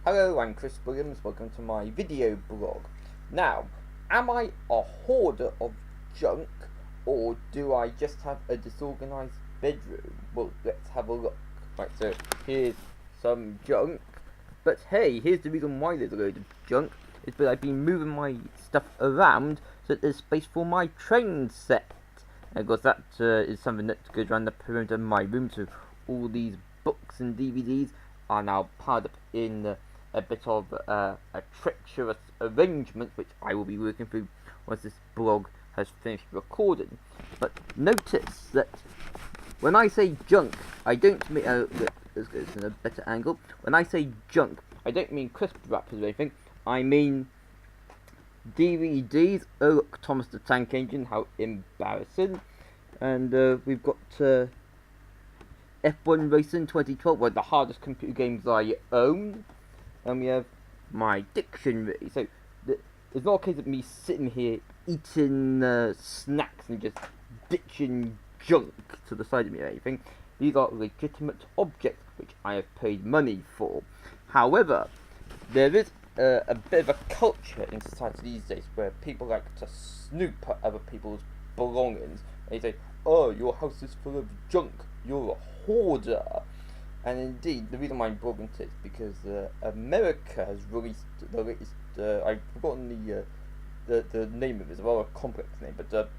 Hello, I'm Chris Williams, welcome to my video blog. Now, am I a hoarder of junk, or do I just have a disorganised bedroom? Well, let's have a look. Right, so here's some junk, but hey, here's the reason why there's a load of junk. It's because I've been moving my stuff around so that there's space for my train set. And of course that is something that goes around the perimeter of my room, so all these books and DVDs are now piled up in a bit of a treacherous arrangement, which I will be working through once this blog has finished recording. But notice that when I say junk, I don't mean... let's go to a better angle. When I say junk, I don't mean crisp wrappers or anything. I mean DVDs. Oh look, Thomas the Tank Engine, how embarrassing. And we've got F1 Racing 2012, one of the hardest computer games I own. And we have my dictionary. So it's not a case of me sitting here eating snacks and just ditching junk to the side of me or anything. These are legitimate objects which I have paid money for. However, there is a bit of a culture in society these days where people like to snoop at other people's belongings. They say, "Oh, your house is full of junk. You're a hoarder." And indeed, the reason why I'm blogging it is because America has released the latest. I've forgotten the name of it. It's a rather complex name, but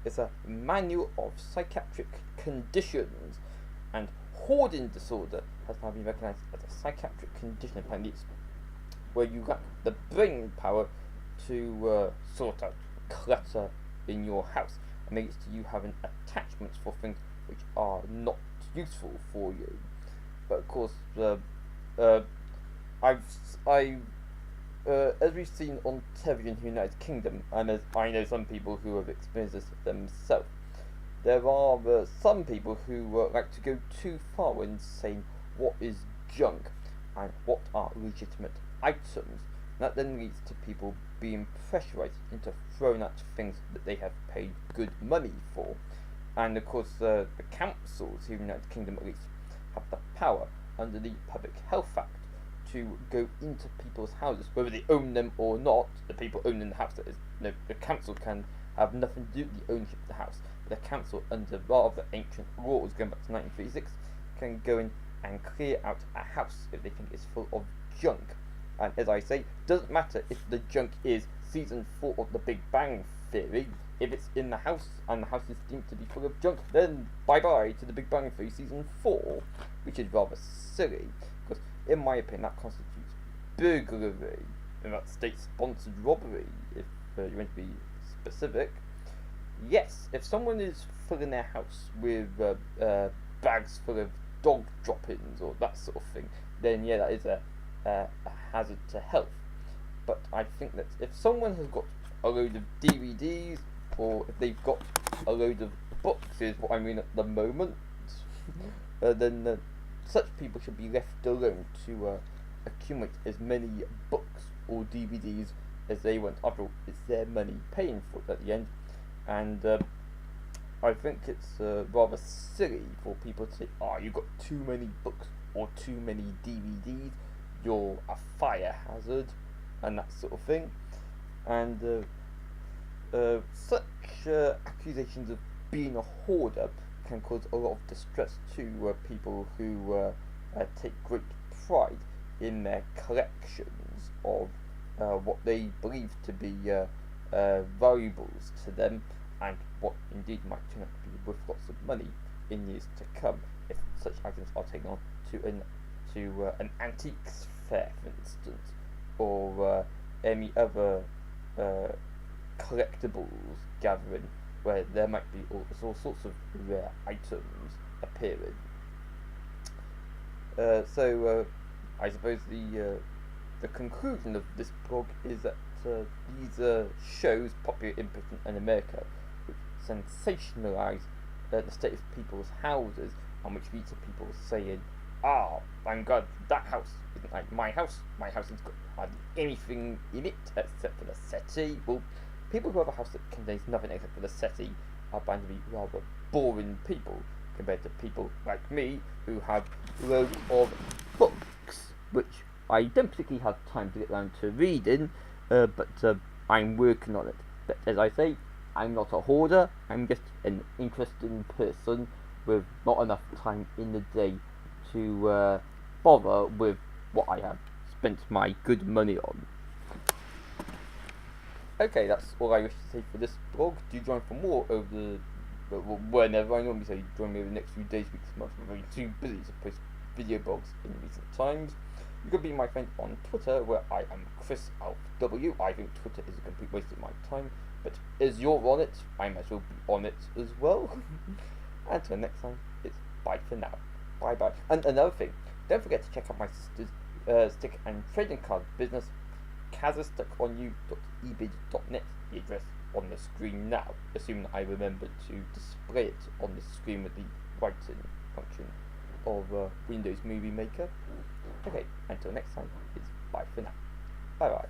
it's a manual of psychiatric conditions, and hoarding disorder has now been recognised as a psychiatric condition. Apparently, it's where you lack the brain power to sort out clutter in your house, and leads to you having attachments for things which are not useful for you. But of course, as we've seen on television in the United Kingdom, and as I know some people who have experienced this themselves, there are some people who like to go too far when saying what is junk and what are legitimate items. That then leads to people being pressurized into throwing out things that they have paid good money for. And of course, the councils here in the United Kingdom at least have the power under the Public Health Act to go into people's houses, whether they own them or not. The people owning the house, that is, the council can have nothing to do with the ownership of the house. The council, under rather ancient laws going back to 1936, can go in and clear out a house if they think it's full of junk. And as I say, doesn't matter if the junk is season 4 of The Big Bang Theory. If it's in the house and the house is deemed to be full of junk, then bye-bye to The Big Bang Theory season 4, which is rather silly, because in my opinion that constitutes burglary, and that's state-sponsored robbery, if you want to be specific. Yes, if someone is filling their house with bags full of dog droppings or that sort of thing, then yeah, that is a hazard to health. But I think that if someone has got a load of DVDs, or if they've got a load of books, is what I mean at the moment, then such people should be left alone to accumulate as many books or DVDs as they want. After all, it's their money paying for it at the end. And I think it's rather silly for people to say, "Oh, you've got too many books or too many DVDs, you're a fire hazard," and that sort of thing. And such accusations of being a hoarder can cause a lot of distress to people who take great pride in their collections of what they believe to be valuables to them, and what indeed might turn out to be worth lots of money in years to come if such items are taken on to an antiques fair, for instance, or any other collectibles gathering where there might be all sorts of rare items appearing. So I suppose the conclusion of this blog is that these shows, popular in Britain and America, which sensationalise the state of people's houses, and which leads to people saying, "Ah, thank God, that house isn't like my house. My house has got hardly anything in it except for the settee." Well, people who have a house that contains nothing except for the settee are bound to be rather boring people compared to people like me who have loads of books which I don't particularly have time to get around to reading, but I'm working on it. But as I say, I'm not a hoarder, I'm just an interesting person with not enough time in the day to bother with what I have spent my good money on. Okay, that's all I wish to say for this blog. Do join for more over the whenever. I normally say join me over the next few days, weeks, months. I'm very too busy to post video blogs in recent times. You can be my friend on Twitter, where I am ChrisAlfW. I think Twitter is a complete waste of my time, but as you're on it, I might as well be on it as well. Until next time, it's bye for now. Bye bye. And another thing, don't forget to check out my sister's sticker and trading card business, kazastickonYou.ebid.net, the address on the screen now, assuming I remember to display it on the screen with the writing function of Windows Movie Maker. Okay, until next time, it's bye for now. Bye bye.